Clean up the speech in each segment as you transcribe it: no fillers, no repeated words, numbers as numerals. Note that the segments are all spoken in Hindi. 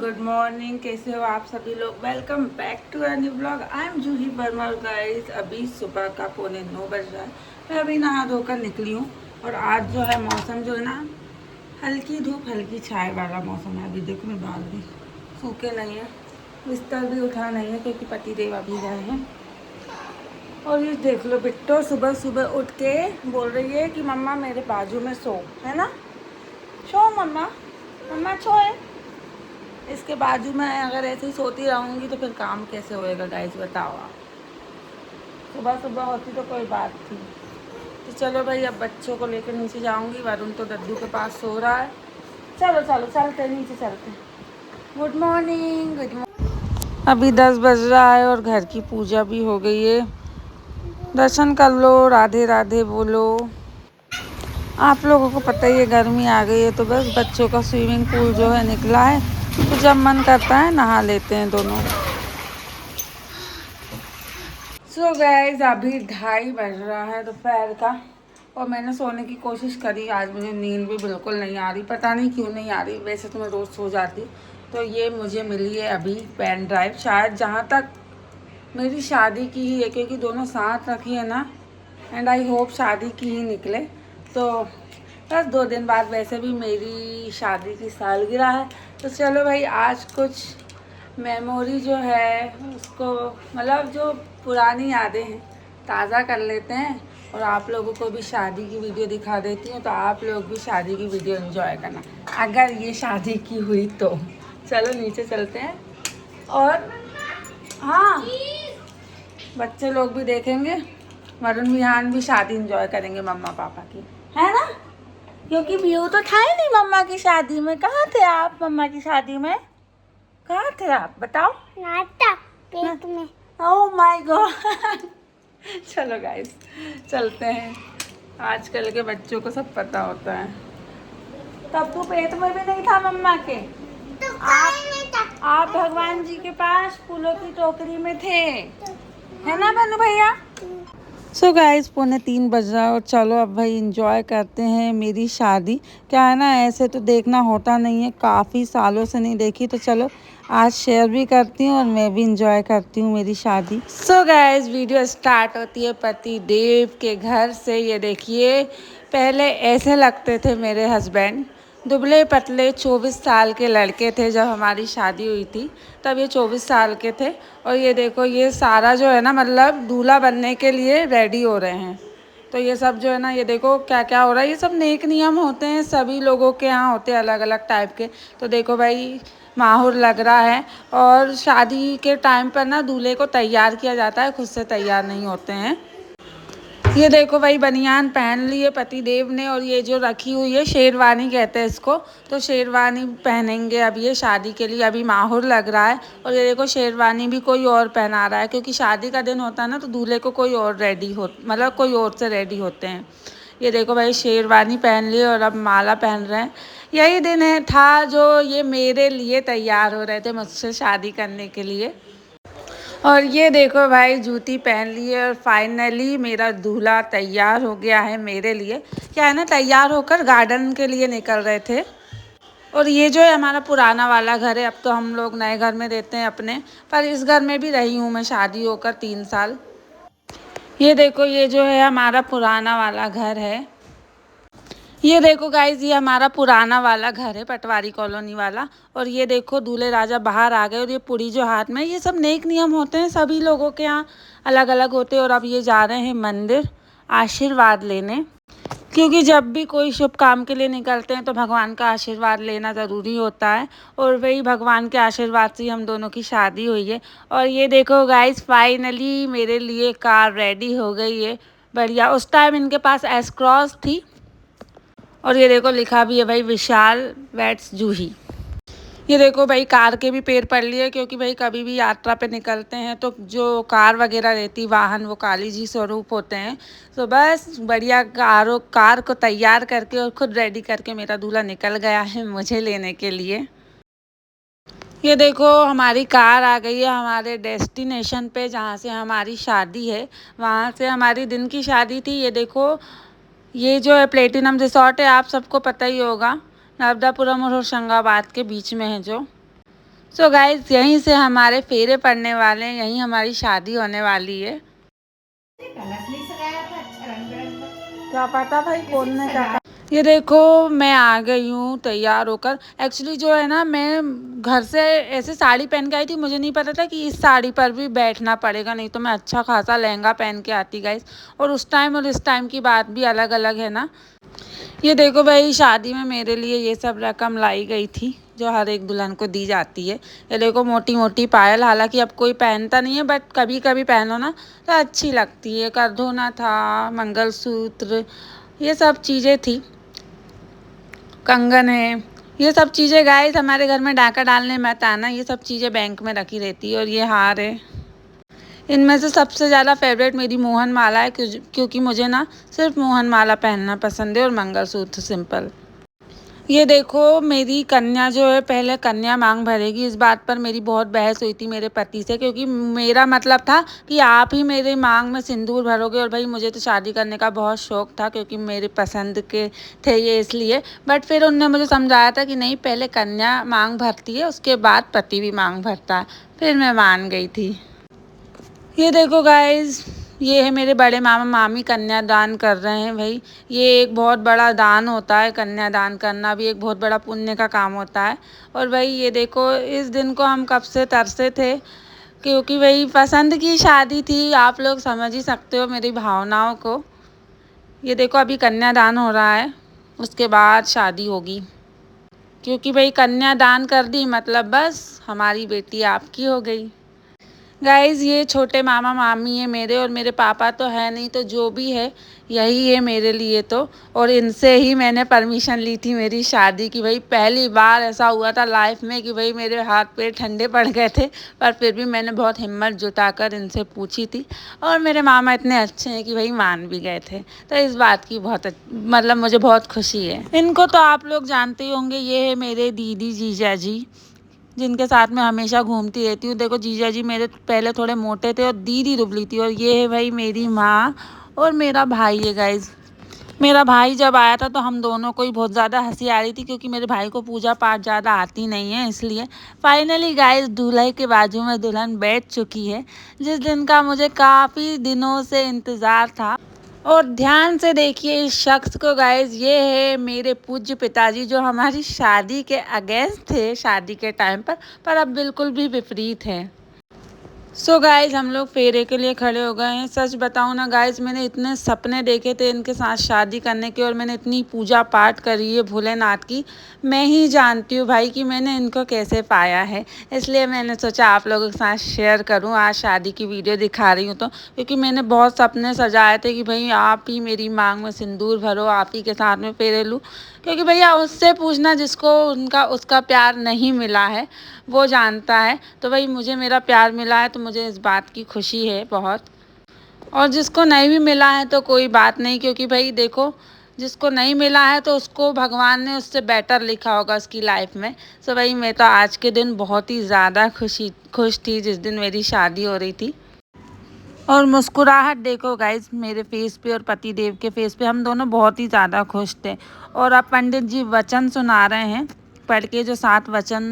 Good morning. कैसे हो आप सभी लोग? Welcome back to a new blog. I am Juhi Verma guys. अभी सुबह का 8:45 बज रहा है। मैं अभी नहा धोकर निकली हूँ और आज जो है मौसम जो है ना, हल्की धूप हल्की छाए वाला मौसम है। अभी देखो मैं बाल भी सूखे नहीं है, बिस्तर भी उठा नहीं है क्योंकि पतिदेव अभी गए हैं। और ये देख लो बिट्टो सुबह सुबह उठ के बोल रही है कि मम्मा मेरे बाजू में सो, है ना? सो मम्मा, मम्मा सोए। इसके बाजू में अगर ऐसे ही सोती रहूँगी तो फिर काम कैसे होएगा गाइस, बताओ आप। सुबह सुबह होती तो कोई बात थी। तो चलो भाई, अब बच्चों को लेकर नीचे जाऊँगी। वरुण तो दद्दू के पास सो रहा है। चलो चलो चलते हैं, नीचे चलते हैं। Good morning, good morning. अभी 10 बज रहा है और घर की पूजा भी हो गई है। दर्शन कर लो, राधे राधे बोलो। आप लोगों को पता ही है गर्मी आ गई है तो बस बच्चों का स्विमिंग पूल जो है निकला है, तो जब मन करता है नहा लेते हैं दोनों। सो गाइस, अभी 2:30 बज रहा है दोपहर का और मैंने सोने की कोशिश करी। आज मुझे नींद भी बिल्कुल नहीं आ रही, पता नहीं क्यों नहीं आ रही। वैसे तो मैं रोज़ सो जाती। तो ये मुझे मिली है अभी पेन ड्राइव, शायद जहाँ तक मेरी शादी की ही है क्योंकि दोनों साथ रखी है ना। एंड आई होप शादी की ही निकले। तो बस 2 दिन बाद वैसे भी मेरी शादी की सालगिरह है। तो चलो भाई, आज कुछ मेमोरी जो है उसको, मतलब जो पुरानी यादें हैं, ताज़ा कर लेते हैं। और आप लोगों को भी शादी की वीडियो दिखा देती हूँ तो आप लोग भी शादी की वीडियो एंजॉय करना, अगर ये शादी की हुई तो। चलो नीचे चलते हैं। और हाँ, बच्चे लोग भी देखेंगे, वरुण विहान भी शादी एंजॉय करेंगे मम्मा पापा की, है ना? क्योंकि व्यू तो था ही नहीं मम्मा की शादी में। कहाँ थे आप मम्मा की शादी में? कहाँ थे आप बताओ? नाटा पेट में। Oh my God. चलो गाइस, चलते हैं। आजकल के बच्चों को सब पता होता है। तब तो पेट में भी नहीं था मम्मा के। तो आप भगवान जी के पास फूलों की टोकरी में थे, है ना बनु भैया? सो गाइस, 2:45 बज रहा है और चलो अब भाई इंजॉय करते हैं मेरी शादी। क्या है ना, ऐसे तो देखना होता नहीं है, काफ़ी सालों से नहीं देखी। तो चलो आज शेयर भी करती हूँ और मैं भी इंजॉय करती हूँ मेरी शादी। सो गाइस, वीडियो स्टार्ट होती है पति देव के घर से। ये देखिए, पहले ऐसे लगते थे मेरे हस्बैंड, दुबले पतले 24 साल के लड़के थे। जब हमारी शादी हुई थी तब ये 24 साल के थे। और ये देखो, ये सारा जो है ना, मतलब दूल्हा बनने के लिए रेडी हो रहे हैं। तो ये सब जो है ना, ये देखो क्या क्या हो रहा है। ये सब नेक नियम होते हैं, सभी लोगों के यहाँ होते हैं अलग अलग टाइप के। तो देखो भाई, माहौर लग रहा है। और शादी के टाइम पर ना दूल्हे को तैयार किया जाता है, खुद से तैयार नहीं होते हैं। ये देखो भाई, बनियान पहन ली है पति देव ने और ये जो रखी हुई है शेरवानी कहते हैं इसको। तो शेरवानी पहनेंगे अब ये शादी के लिए। अभी माहौर लग रहा है। और ये देखो, शेरवानी भी कोई और पहना रहा है क्योंकि शादी का दिन होता है ना, तो दूल्हे को कोई और रेडी हो, मतलब कोई और से रेडी होते हैं। ये देखो भाई, शेरवानी पहन ली और अब माला पहन रहे हैं। यही दिन है था जो ये मेरे लिए तैयार हो रहे थे मुझसे शादी करने के लिए। और ये देखो भाई, जूती पहन ली है और फाइनली मेरा दूल्हा तैयार हो गया है मेरे लिए। क्या है ना, तैयार होकर गार्डन के लिए निकल रहे थे। और ये जो है हमारा पुराना वाला घर है। अब तो हम लोग नए घर में रहते हैं अपने, पर इस घर में भी रही हूँ मैं शादी होकर 3 साल। ये देखो, ये जो है हमारा पुराना वाला घर है। ये देखो गाइज, ये हमारा पुराना वाला घर है, पटवारी कॉलोनी वाला। और ये देखो, दूल्हे राजा बाहर आ गए और ये पूरी जो हाथ में, ये सब नेक नियम होते हैं, सभी लोगों के यहाँ अलग अलग होते हैं। और अब ये जा रहे हैं मंदिर आशीर्वाद लेने, क्योंकि जब भी कोई शुभ काम के लिए निकलते हैं तो भगवान का आशीर्वाद लेना ज़रूरी होता है। और वही भगवान के आशीर्वाद से हम दोनों की शादी हुई है। और ये देखो गाइज, फाइनली मेरे लिए कार रेडी हो गई है, बढ़िया। उस टाइम इनके पास एस क्रॉस थी। और ये देखो, लिखा भी है भाई विशाल वेट्स जूही। ये देखो भाई, कार के भी पेड़ पड़ लिए क्योंकि भाई कभी भी यात्रा पे निकलते हैं तो जो कार वगैरह रहती वाहन, वो काली जी स्वरूप होते हैं। तो बस बढ़िया, कार को तैयार करके और खुद रेडी करके मेरा दूल्हा निकल गया है मुझे लेने के लिए। ये देखो, हमारी कार आ गई है हमारे डेस्टिनेशन पे, जहाँ से हमारी शादी है। वहाँ से हमारी दिन की शादी थी। ये देखो, ये जो है प्लेटिनम रिसॉर्ट है, आप सबको पता ही होगा, नर्मदापुरम और होशंगाबाद के बीच में है जो। सो गाइज यहीं से हमारे फेरे पड़ने वाले हैं, यहीं हमारी शादी होने वाली है। क्या पता भाई कौन ने कहा। ये देखो मैं आ गई हूँ तैयार होकर। एक्चुअली जो है ना, मैं घर से ऐसे साड़ी पहन के आई थी, मुझे नहीं पता था कि इस साड़ी पर भी बैठना पड़ेगा, नहीं तो मैं अच्छा खासा लहंगा पहन के आती गाइस। और उस टाइम और इस टाइम की बात भी अलग अलग है ना। ये देखो भाई, शादी में मेरे लिए ये सब रकम लाई गई थी जो हर एक दुल्हन को दी जाती है। ये देखो मोटी मोटी पायल, हालांकि अब कोई पहनता नहीं है, बट कभी कभी पहनो ना तो अच्छी लगती है। करधोना था, मंगलसूत्र, ये सब चीज़ें थी, कंगन है, ये सब चीज़ें गाइस हमारे घर में डाका डालने मत आना, ये सब चीज़ें बैंक में रखी रहती है। और ये हार है। इनमें से सबसे ज़्यादा फेवरेट मेरी मोहन माला है, क्योंकि मुझे ना सिर्फ मोहन माला पहनना पसंद है और मंगलसूत्र सिंपल। ये देखो मेरी कन्या जो है, पहले कन्या मांग भरेगी। इस बात पर मेरी बहुत बहस हुई थी मेरे पति से, क्योंकि मेरा मतलब था कि आप ही मेरे मांग में सिंदूर भरोगे। और भाई मुझे तो शादी करने का बहुत शौक था, क्योंकि मेरे पसंद के थे ये, इसलिए। बट फिर उनने मुझे समझाया था कि नहीं, पहले कन्या मांग भरती है, उसके बाद पति भी मांग भरता है। फिर मैं मान गई थी। ये देखो गाइस, ये है मेरे बड़े मामा मामी कन्यादान कर रहे हैं भाई। ये एक बहुत बड़ा दान होता है, कन्यादान करना भी एक बहुत बड़ा पुण्य का काम होता है। और भाई ये देखो, इस दिन को हम कब से तरसे थे, क्योंकि भाई पसंद की शादी थी, आप लोग समझ ही सकते हो मेरी भावनाओं को। ये देखो अभी कन्यादान हो रहा है, उसके बाद शादी होगी, क्योंकि भाई कन्यादान कर दी मतलब बस हमारी बेटी आपकी हो गई। गाइज़ ये छोटे मामा मामी है मेरे, और मेरे पापा तो है नहीं, तो जो भी है यही है मेरे लिए तो। और इनसे ही मैंने परमिशन ली थी मेरी शादी की। भाई पहली बार ऐसा हुआ था लाइफ में कि भाई मेरे हाथ पैर ठंडे पड़ गए थे, पर फिर भी मैंने बहुत हिम्मत जुटाकर इनसे पूछी थी। और मेरे मामा इतने अच्छे हैं कि भाई मान भी गए थे, तो इस बात की बहुत मतलब मुझे बहुत खुशी है। इनको तो आप लोग जानते ही होंगे, ये है मेरे दीदी जीजा जी, जिनके साथ में हमेशा घूमती रहती हूँ। देखो जीजा जी मेरे पहले थोड़े मोटे थे और दीदी दुबली थी। और ये है भाई मेरी माँ और मेरा भाई है गाइज। मेरा भाई जब आया था तो हम दोनों को ही बहुत ज़्यादा हंसी आ रही थी, क्योंकि मेरे भाई को पूजा पाठ ज़्यादा आती नहीं है, इसलिए। फाइनली गाइज दूल्हे के बाजू में दुल्हन बैठ चुकी है, जिस दिन का मुझे काफ़ी दिनों से इंतज़ार था। और ध्यान से देखिए इस शख्स को गाइज, ये है मेरे पूज्य पिताजी, जो हमारी शादी के अगेंस्ट थे शादी के टाइम पर अब बिल्कुल भी विपरीत है। सो गाइज हम लोग फेरे के लिए खड़े हो गए हैं। सच बताऊं ना गाइज, मैंने इतने सपने देखे थे इनके साथ शादी करने के, और मैंने इतनी पूजा पाठ करी है भोलेनाथ की, मैं ही जानती हूँ भाई कि मैंने इनको कैसे पाया है। इसलिए मैंने सोचा आप लोगों के साथ शेयर करूँ, आज शादी की वीडियो दिखा रही हूँ तो, क्योंकि मैंने बहुत सपने सजाए थे कि भाई आप ही मेरी मांग में सिंदूर भरो, आप ही के साथ में फेरे लूँ। क्योंकि भैया उससे पूछना जिसको उनका उसका प्यार नहीं मिला है, वो जानता है। तो भाई मुझे मेरा प्यार मिला है, तो मुझे इस बात की खुशी है बहुत। और जिसको नहीं भी मिला है तो कोई बात नहीं, क्योंकि भाई देखो जिसको नहीं मिला है तो उसको भगवान ने उससे बेटर लिखा होगा उसकी लाइफ में। सो भाई मैं तो आज के दिन बहुत ही ज़्यादा खुश थी जिस दिन मेरी शादी हो रही थी। और मुस्कुराहट देखो गाइज मेरे फेस पे और पति देव के फेस पे, हम दोनों बहुत ही ज़्यादा खुश थे। और अब पंडित जी वचन सुना रहे हैं, पढ़ के जो 7 वचन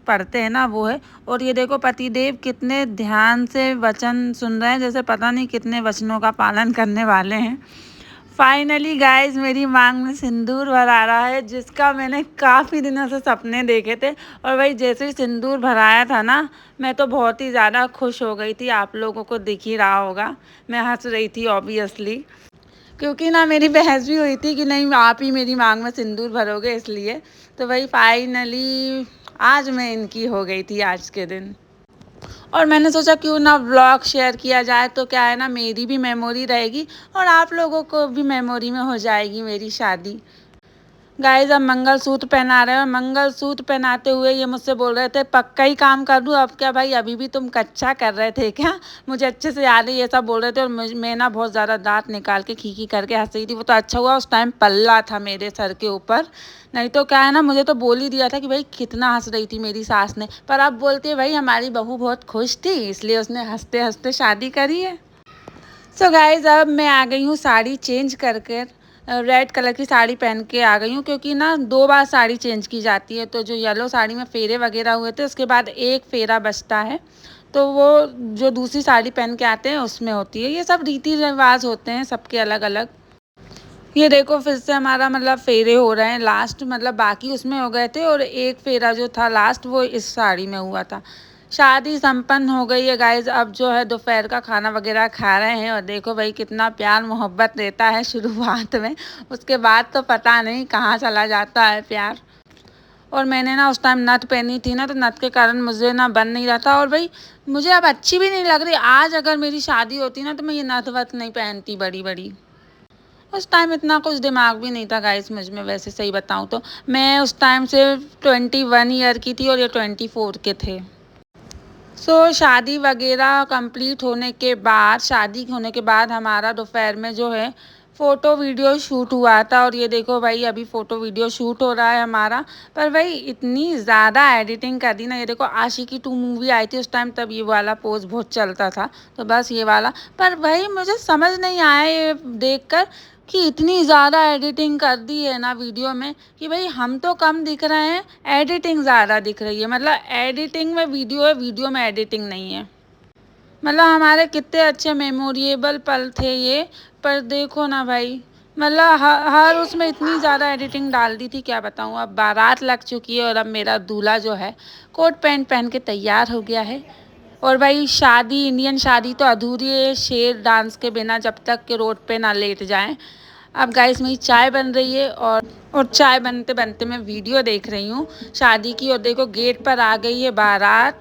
पढ़ते हैं ना वो है। और ये देखो पति देव कितने ध्यान से वचन सुन रहे हैं, जैसे पता नहीं कितने वचनों का पालन करने वाले हैं। फाइनली गाइज मेरी मांग में सिंदूर भरा रहा है, जिसका मैंने काफ़ी दिनों से सपने देखे थे। और भाई जैसे ही सिंदूर भराया था ना, मैं तो बहुत ही ज़्यादा खुश हो गई थी। आप लोगों को दिख ही रहा होगा, मैं हंस रही थी ऑब्वियसली, क्योंकि ना मेरी बहस भी हुई थी कि नहीं आप ही मेरी मांग में सिंदूर भरोगे, इसलिए। तो भाई फाइनली आज मैं इनकी हो गई थी आज के दिन। और मैंने सोचा क्यों ना व्लॉग शेयर किया जाए, तो क्या है ना मेरी भी मेमोरी रहेगी और आप लोगों को भी मेमोरी में हो जाएगी मेरी शादी। गाइज अब मंगलसूत्र पहना रहे हैं, और मंगलसूत्र पहनाते हुए ये मुझसे बोल रहे थे पक्का ही काम कर दूँ। अब क्या भाई, अभी भी तुम कच्चा कर रहे थे क्या? मुझे अच्छे से याद है ये सब बोल रहे थे, और मैं ना बहुत ज़्यादा दांत निकाल के खीखी करके हंस रही थी। वो तो अच्छा हुआ उस टाइम पल्ला था मेरे सर के ऊपर, नहीं तो क्या है ना मुझे तो बोल ही दिया था कि भाई कितना हंस रही थी मेरी सास ने। पर अब बोलती है भाई हमारी बहू बहुत खुश थी, इसलिए उसने हंसते हंसते शादी करी है। सो गाइज अब मैं आ गई हूँ साड़ी चेंज करके रेड कलर की साड़ी पहन के आ गई हूँ, क्योंकि ना 2 बार साड़ी चेंज की जाती है। तो जो येलो साड़ी में फेरे वगैरह हुए थे, उसके बाद एक फेरा बचता है, तो वो जो दूसरी साड़ी पहन के आते हैं उसमें होती है। ये सब रीति रिवाज होते हैं सबके अलग अलग। ये देखो फिर से हमारा मतलब फेरे हो रहे हैं लास्ट, मतलब बाकी उसमें हो गए थे और एक फेरा जो था लास्ट वो इस साड़ी में हुआ था। शादी संपन्न हो गई है गाइज। अब जो है दोपहर का खाना वगैरह खा रहे हैं, और देखो भाई कितना प्यार मोहब्बत देता है शुरुआत में, उसके बाद तो पता नहीं कहाँ चला जाता है प्यार। और मैंने ना उस टाइम नथ पहनी थी ना, तो नथ के कारण मुझे ना बन नहीं रहा था, और भाई मुझे अब अच्छी भी नहीं लग रही। आज अगर मेरी शादी होती ना तो मैं ये नथ वथ नहीं पहनती बड़ी बड़ी। उस टाइम इतना कुछ दिमाग भी नहीं था गाइस मुझ में, वैसे सही बताऊँ तो। मैं उस टाइम से 21 ईयर की थी और ये 24 के थे। शादी वगैरह कंप्लीट होने के बाद, शादी होने के बाद हमारा दोपहर में जो है फ़ोटो वीडियो शूट हुआ था। और ये देखो भाई अभी फ़ोटो वीडियो शूट हो रहा है हमारा। पर भाई इतनी ज़्यादा एडिटिंग कर दी ना। ये देखो आशिकी 2 मूवी आई थी उस टाइम, तब ये वाला पोज बहुत चलता था, तो बस ये वाला। पर भाई मुझे समझ नहीं आया ये देखकर कि इतनी ज़्यादा एडिटिंग कर दी है ना वीडियो में, कि भाई हम तो कम दिख रहे हैं, एडिटिंग ज़्यादा दिख रही है। मतलब एडिटिंग में वीडियो है, वीडियो में एडिटिंग नहीं है। मतलब हमारे कितने अच्छे मेमोरेबल पल थे ये। पर देखो ना भाई, मतलब हर उसमें इतनी ज़्यादा एडिटिंग डाल दी थी, क्या बताऊँ। अब बारात लग चुकी है और अब मेरा दूल्हा जो है कोट पैंट पहन के तैयार हो गया है। और भाई शादी, इंडियन शादी तो अधूरी है शेर डांस के बिना, जब तक के रोड पे ना लेट जाएं। अब गाइस मेरी चाय बन रही है, और चाय बनते बनते मैं वीडियो देख रही हूँ शादी की। और देखो गेट पर आ गई है बारात।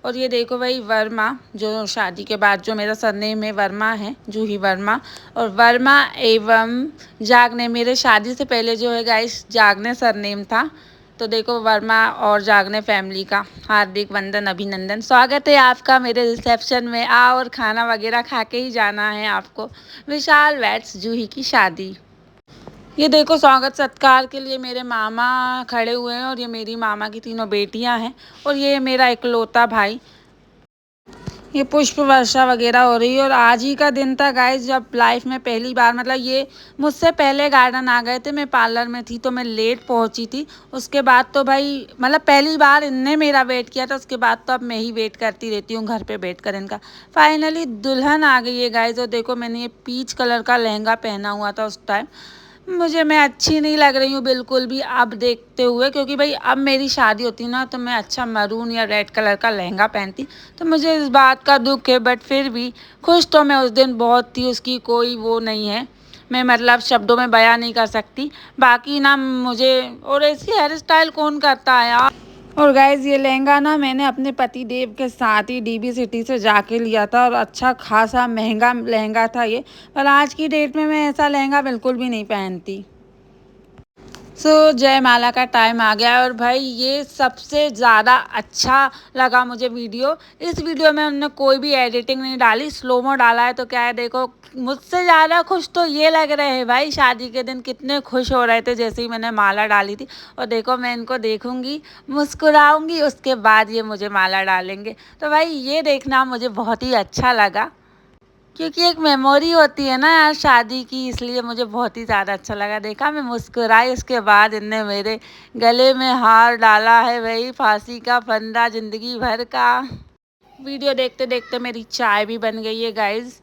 और ये देखो भाई वर्मा, जो शादी के बाद जो मेरा सरनेम है वर्मा है, जूही वर्मा। और वर्मा एवं जागने, मेरे शादी से पहले जो है गाइस जागने सरनेम था। तो देखो वर्मा और जागने फैमिली का हार्दिक वंदन, अभिनंदन। स्वागत है आपका मेरे रिसेप्शन में। आओ और खाना वगैरह खा के ही जाना है आपको। विशाल वेट्स जूही की शादी। ये देखो स्वागत सत्कार के लिए मेरे मामा खड़े हुए हैं, और ये मेरी मामा की 3 बेटियां हैं, और ये मेरा इकलौता भाई। ये पुष्प वर्षा वगैरह हो रही है। और आज ही का दिन था गाइस जब लाइफ में पहली बार, मतलब ये मुझसे पहले गार्डन आ गए थे, मैं पार्लर में थी तो मैं लेट पहुंची थी। उसके बाद तो भाई मतलब पहली बार इनने मेरा वेट किया था, उसके बाद तो अब मैं ही वेट करती रहती हूँ घर पे बैठ कर इनका। फाइनली दुल्हन आ गई है गाइस। और देखो मैंने ये पीच कलर का लहंगा पहना हुआ था उस टाइम, मैं अच्छी नहीं लग रही हूँ बिल्कुल भी अब देखते हुए, क्योंकि भाई अब मेरी शादी होती ना तो मैं अच्छा मरून या रेड कलर का लहंगा पहनती। तो मुझे इस बात का दुख है, बट फिर भी खुश तो मैं उस दिन बहुत थी, उसकी कोई वो नहीं है, मैं मतलब शब्दों में बयां नहीं कर सकती। बाकी ना मुझे, और ऐसी हेयर स्टाइल कौन करता है यार। और गाइज ये लहंगा ना मैंने अपने पति देव के साथ ही डीबी सिटी से जाके लिया था, और अच्छा खासा महंगा लहंगा था ये। पर आज की डेट में मैं ऐसा लहंगा बिल्कुल भी नहीं पहनती। जयमाला का टाइम आ गया है, और भाई ये सबसे ज़्यादा अच्छा लगा मुझे वीडियो। इस वीडियो में उन्होंने कोई भी एडिटिंग नहीं डाली, स्लोमो डाला है। तो क्या है देखो, मुझसे ज़्यादा खुश तो ये लग रहे हैं भाई, शादी के दिन कितने खुश हो रहे थे जैसे ही मैंने माला डाली थी। और देखो मैं इनको देखूंगी, मुस्कुराऊंगी, उसके बाद ये मुझे माला डालेंगे। तो भाई ये देखना मुझे बहुत ही अच्छा लगा, क्योंकि एक मेमोरी होती है ना यार शादी की, इसलिए मुझे बहुत ही ज़्यादा अच्छा लगा। देखा मैं मुस्कुराई, उसके बाद इनने मेरे गले में हार डाला है भाई, फांसी का फंदा ज़िंदगी भर का। वीडियो देखते देखते मेरी चाय भी बन गई है गाइज।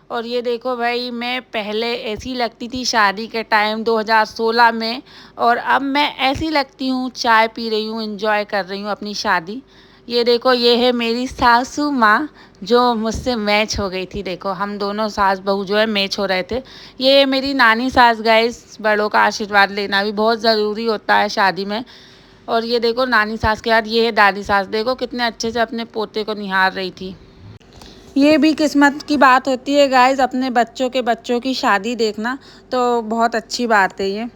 और ये देखो भाई, मैं पहले ऐसी लगती थी शादी के टाइम 2016 में, और अब मैं ऐसी लगती हूँ, चाय पी रही हूँ, एंजॉय कर रही हूँ अपनी शादी। ये देखो ये है मेरी सासू माँ, जो मुझसे मैच हो गई थी। देखो हम दोनों सास बहू जो है मैच हो रहे थे। ये मेरी नानी सास गाइस, बड़ों का आशीर्वाद लेना भी बहुत ज़रूरी होता है शादी में। और ये देखो नानी सास के बाद ये है दादी सास, देखो कितने अच्छे से अपने पोते को निहार रही थी। ये भी किस्मत की बात होती है गाइस, अपने बच्चों की शादी देखना तो बहुत अच्छी बात है ये।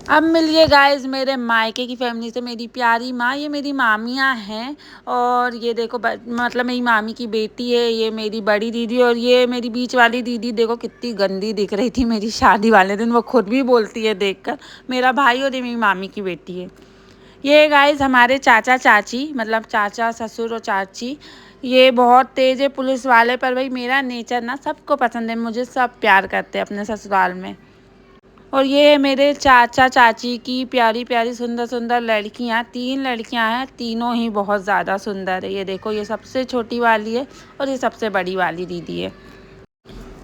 अब मिलिए गाइस मेरे मायके की फैमिली से, मेरी प्यारी माँ, ये मेरी मामियाँ हैं। और ये देखो मतलब मेरी मामी की बेटी है, ये मेरी बड़ी दीदी, और ये मेरी बीच वाली दीदी। देखो कितनी गंदी दिख रही थी मेरी शादी वाले दिन, वो खुद भी बोलती है देखकर। मेरा भाई और ये मेरी मामी की बेटी है। ये गाइस हमारे चाचा चाची, मतलब चाचा ससुर और चाची, ये बहुत तेज़ है पुलिस वाले। पर भाई मेरा नेचर ना सबको पसंद है, मुझे सब प्यार करते हैं अपने ससुराल में। और ये है मेरे चाचा चाची की प्यारी प्यारी सुंदर सुंदर लड़कियाँ, 3 लड़कियाँ हैं, तीनों ही बहुत ज़्यादा सुंदर है। ये देखो, ये सबसे छोटी वाली है और ये सबसे बड़ी वाली दीदी है।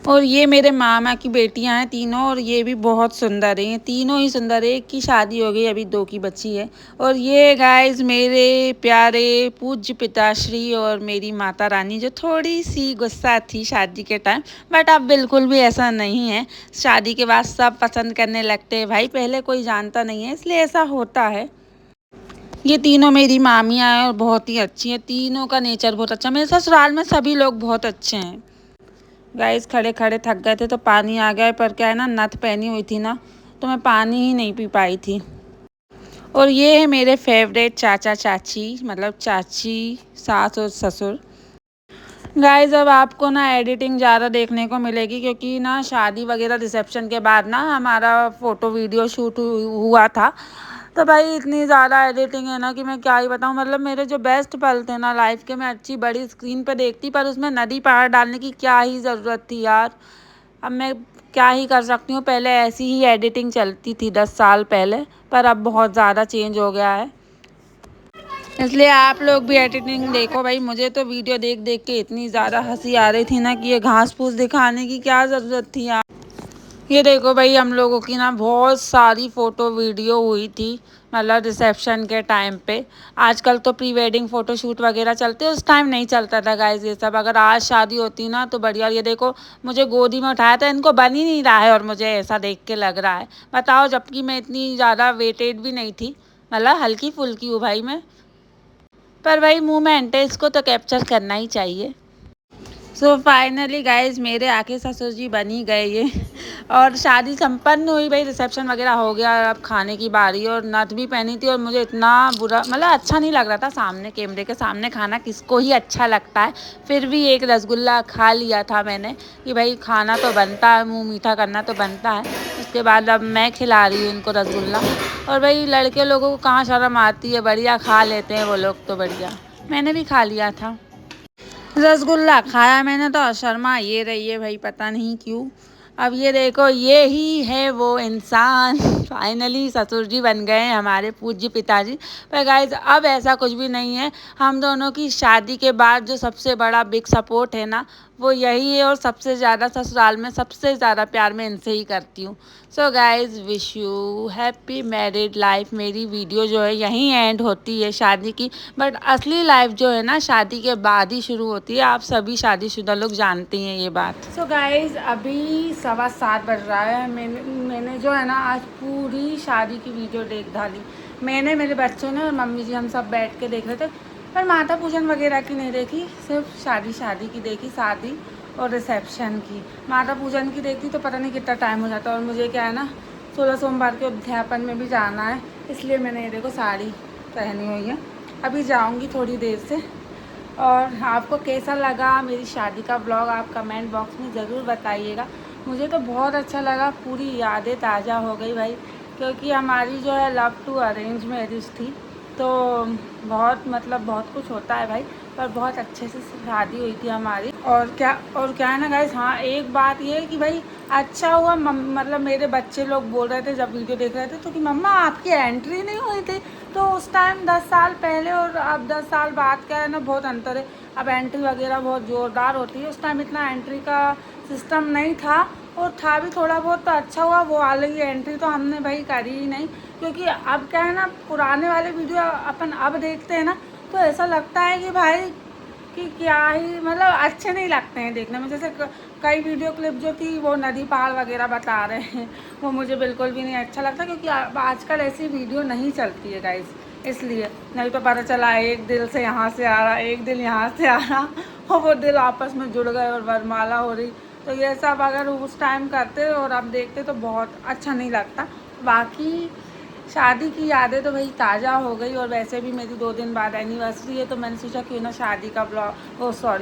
और ये मेरे मामा की बेटियां हैं तीनों, और ये भी बहुत सुंदर है, ये तीनों ही सुंदर है। एक की शादी हो गई, अभी 2 की बच्ची है। और ये गाइस मेरे प्यारे पूज्य पिताश्री और मेरी माता रानी, जो थोड़ी सी गुस्सा थी शादी के टाइम, बट अब बिल्कुल भी ऐसा नहीं है। शादी के बाद सब पसंद करने लगते हैं भाई, पहले कोई जानता नहीं है, इसलिए ऐसा होता है। ये तीनों मेरी मामियाँ हैं और बहुत ही अच्छी हैं, तीनों का नेचर बहुत अच्छा। मेरे ससुराल में सभी लोग बहुत अच्छे हैं। गाइस खड़े खड़े थक गए थे तो पानी आ गया, पर क्या है ना, नथ पहनी हुई थी ना, तो मैं पानी ही नहीं पी पाई थी। और ये है मेरे फेवरेट चाचा चाची, मतलब चाची, सास और ससुर। गाइस अब आपको ना एडिटिंग ज़्यादा देखने को मिलेगी, क्योंकि ना शादी वगैरह रिसेप्शन के बाद ना हमारा फ़ोटो वीडियो शूट हुआ था। तो भाई इतनी ज़्यादा एडिटिंग है ना कि मैं क्या ही बताऊँ। मतलब मेरे जो बेस्ट पल थे ना लाइफ के, मैं अच्छी बड़ी स्क्रीन पे देखती, पर उसमें नदी पहाड़ डालने की क्या ही ज़रूरत थी यार। अब मैं क्या ही कर सकती हूँ, पहले ऐसी ही एडिटिंग चलती थी 10 साल पहले, पर अब बहुत ज़्यादा चेंज हो गया है। इसलिए आप लोग भी एडिटिंग देखो भाई। मुझे तो वीडियो देख देख के इतनी ज़्यादा हंसी आ रही थी ना कि ये घास फूस दिखाने की क्या ज़रूरत थी यार। ये देखो भाई, हम लोगों की ना बहुत सारी फ़ोटो वीडियो हुई थी, मतलब रिसेप्शन के टाइम पे। आजकल तो प्री वेडिंग फ़ोटो शूट वगैरह चलते, उस टाइम नहीं चलता था गाइस ये सब। अगर आज शादी होती ना तो बढ़िया। ये देखो, मुझे गोदी में उठाया था, इनको बन ही नहीं रहा है और मुझे ऐसा देख के लग रहा है, बताओ, जबकि मैं इतनी ज़्यादा वेटेड भी नहीं थी, मतलब हल्की फुल्की हूँ भाई मैं। पर भाई मोमेंट है, इसको तो कैप्चर करना ही चाहिए। सो फाइनली गाइज मेरे आके ससुर जी बन ही गए ये, और शादी संपन्न हुई भाई, रिसेप्शन वगैरह हो गया। अब खाने की बारी, और नथ भी पहनी थी, और मुझे इतना बुरा, मतलब अच्छा नहीं लग रहा था। सामने कैमरे के सामने खाना किसको ही अच्छा लगता है। फिर भी एक रसगुल्ला खा लिया था मैंने कि भाई खाना तो बनता है, मुँह मीठा करना तो बनता है। उसके बाद अब मैं खिला रही हूँ इनको रसगुल्ला। और भाई लड़के लोगों को कहाँ शर्म आती है, बढ़िया खा लेते हैं वो लोग तो बढ़िया। मैंने भी खा लिया था रसगुल्ला, खाया मैंने तो शर्मा ये रही है भाई, पता नहीं क्यों। अब ये देखो, ये ही है वो इंसान। फाइनली ससुर जी बन गए हैं हमारे पूज्य पिताजी। पर गाइज अब ऐसा कुछ भी नहीं है। हम दोनों की शादी के बाद जो सबसे बड़ा बिग सपोर्ट है ना, वो यही है, और सबसे ज़्यादा ससुराल में सबसे ज़्यादा प्यार मैं इनसे ही करती हूँ। So guys wish you happy married life. मेरी वीडियो जो है यहीं एंड होती है शादी की, बट असली लाइफ जो है ना शादी के बाद ही शुरू होती है। आप सभी शादीशुदा लोग जानती हैं ये बात। सो गाइज अभी 7:15 बज रहा है। मैंने जो है ना आज पूरी शादी की वीडियो देख डाली। मैंने, मेरे बच्चों ने और मम्मी जी, हम सब बैठ के देख रहे थे। पर माता पूजन वगैरह की नहीं देखी, सिर्फ शादी की देखी, शादी और रिसेप्शन की। माता पूजन की देखती तो पता नहीं कितना टाइम हो जाता। और मुझे क्या है ना, 16 सोमवार के अध्यापन में भी जाना है, इसलिए मैंने ये देखो साड़ी पहनी हुई है। अभी जाऊंगी थोड़ी देर से। और आपको कैसा लगा मेरी शादी का ब्लॉग, आप कमेंट बॉक्स में ज़रूर बताइएगा। मुझे तो बहुत अच्छा लगा, पूरी यादें ताज़ा हो गई भाई, क्योंकि हमारी जो है लव टू अरेंज मैरिज थी। तो बहुत, मतलब बहुत कुछ होता है भाई, पर बहुत अच्छे से शादी हुई थी हमारी। और क्या है ना गाइस, हाँ एक बात ये है कि भाई अच्छा हुआ, मतलब मेरे बच्चे लोग बोल रहे थे जब वीडियो देख रहे थे तो कि मम्मा आपकी एंट्री नहीं हुई थी। तो उस टाइम 10 साल पहले और अब 10 साल बाद क्या है ना, बहुत अंतर है। अब एंट्री वगैरह बहुत ज़ोरदार होती है, उस टाइम इतना एंट्री का सिस्टम नहीं था, और था भी थोड़ा बहुत। तो अच्छा हुआ, वो वाली एंट्री तो हमने भाई करी ही नहीं, क्योंकि अब क्या है ना, पुराने वाले वीडियो अपन अब देखते हैं ना, तो ऐसा लगता है कि भाई कि क्या ही, मतलब अच्छे नहीं लगते हैं देखने में। जैसे कई वीडियो क्लिप जो थी वो नदी पहाड़ वगैरह बता रहे हैं, वो मुझे बिल्कुल भी नहीं अच्छा लगता, क्योंकि आजकल ऐसी वीडियो नहीं चलती है गाइस। इसलिए नहीं तो पता चला एक दिल से यहाँ से आ रहा, एक दिल यहाँ से आ रहा, और वो दिल आपस में जुड़ गए और वरमाला हो रही। तो ये सब अगर उस टाइम करते और अब देखते तो बहुत अच्छा नहीं लगता। बाकी शादी की यादें तो भाई ताज़ा हो गई, और वैसे भी मेरी 2 दिन बाद एनिवर्सरी है, तो मैंने सोचा क्यों ना शादी का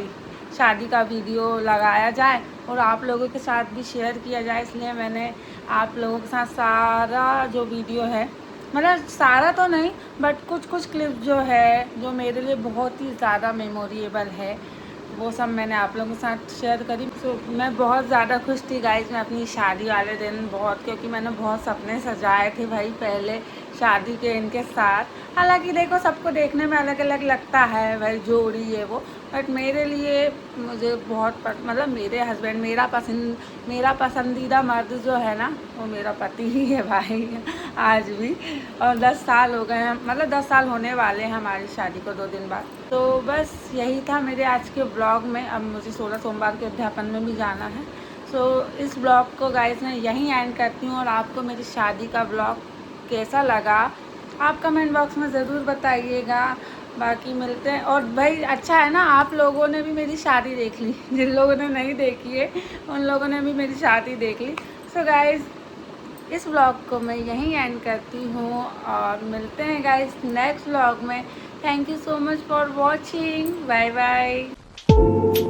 शादी का वीडियो लगाया जाए और आप लोगों के साथ भी शेयर किया जाए। इसलिए मैंने आप लोगों के साथ सारा जो वीडियो है, मतलब सारा तो नहीं, बट कुछ कुछ क्लिप जो है, जो मेरे लिए बहुत ही ज़्यादा मेमोरेबल है, वो सब मैंने आप लोगों के साथ शेयर करी। तो मैं बहुत ज़्यादा खुश थी गाइज मैं अपनी शादी वाले दिन बहुत, क्योंकि मैंने बहुत सपने सजाए थे भाई पहले शादी के इनके साथ। हालांकि देखो सबको देखने में अलग अलग लगता है भाई जोड़ी ये वो, बट मेरे लिए मुझे बहुत मतलब मेरे हस्बैंड मेरा पसंदीदा मर्द जो है ना वो मेरा पति ही है भाई आज भी। और 10 साल हो गए हैं, मतलब 10 साल होने वाले हैं हमारी शादी को 2 दिन बाद। तो बस यही था मेरे आज के ब्लॉग में। अब मुझे 16 सोमवार के अध्यापन में भी जाना है। सो इस ब्लॉग को गाइस मैं यहीं एंड करती हूँ। और आपको मेरी शादी का ब्लॉग कैसा लगा आप कमेंट बॉक्स में ज़रूर बताइएगा। बाकी मिलते हैं। और भाई अच्छा है ना आप लोगों ने भी मेरी शादी देख ली, जिन लोगों ने नहीं देखी है उन लोगों ने भी मेरी शादी देख ली। सो गाइस इस व्लॉग को मैं यहीं एंड करती हूँ और मिलते हैं गाइस नेक्स्ट व्लॉग में। Thank you so much for watching. Bye bye.